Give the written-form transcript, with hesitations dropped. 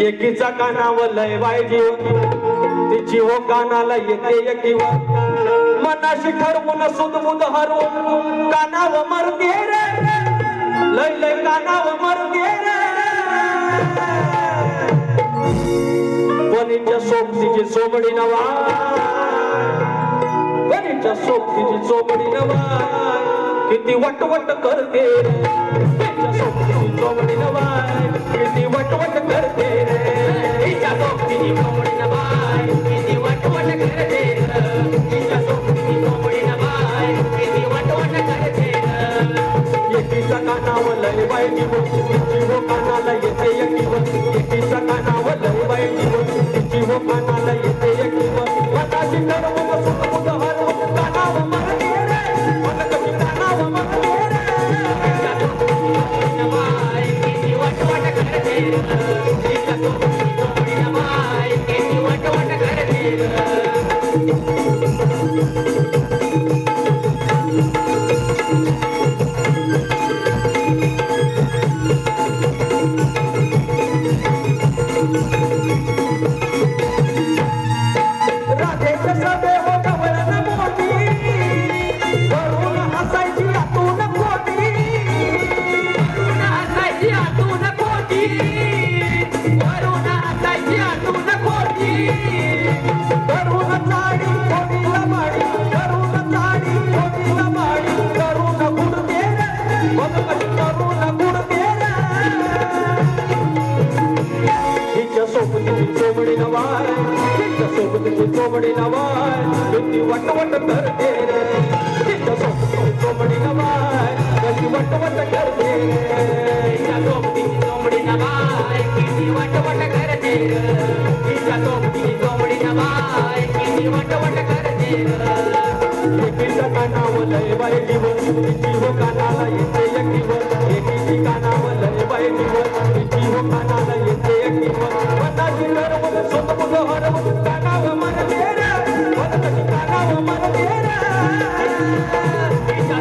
एकीचा कानावर लय बाय जीव तिची हो कानाला येते एकीव मनाशी ठरवून सुदमुद हरवून कानावर मरते रे लय लय कानावर मरते रे बनीच्या सोबतीची चोबडी नवा बनीच्या सोबतीची चोबडी नवा किती वटवट करते तिच्या सोबतीची चोबडी नवा किती वटवट करते तिच्या सोबतीची चोबडी नवा किती वटवट करते तिच्या सोबतीची चोबडी नवा किती वटवट करते एकीचा कानावर लय बाय जीव तिची हो कानाला येते एकीव एकीचा कानावर लय बाय जीव तिची हो कानाला येते एकीव मनाशी ठरवून सुदमुद हरवून कानावर मरते रे मनकशी कानावर मरते रे तिच्या सोबतीची नवा किती वटवट करते तिच्या सोबतीची चोबडी नवा किती वटवट करते राधेच्या सभे हो गवळण मोठी वरून हसायची आतून खोटी वरून हसायची आतून खोटी वरून हसायची आतून खोटी करून चाडी खोटी लबाडी करून चाडी खोटी लबाडी करून गुडते रे मग कशी करून गुडते रे हिच्या सोबतीची चोबडी नवाय हिच्या सोबतीची चोबडी नवाय किती वटवट करते रे हिच्या सोबतीची चोबडी नवाय कशी वटवट करते रे हिच्या सोबतीची चोबडी नवाय किती वटवट करते रे हिच्या सोबतीची चोबडी नवाय किती वटवट करते रे एकीच्या कानावर लय बाय जीव तिची हो कानाला येते एकीव एकीची कानावर लय बाय जीव तिची हो कानाला येते एकीव मनाशी ठरवून सुदमुद हरवून कानावर मरते रे मनकशी कानावर मरते रे तिच्या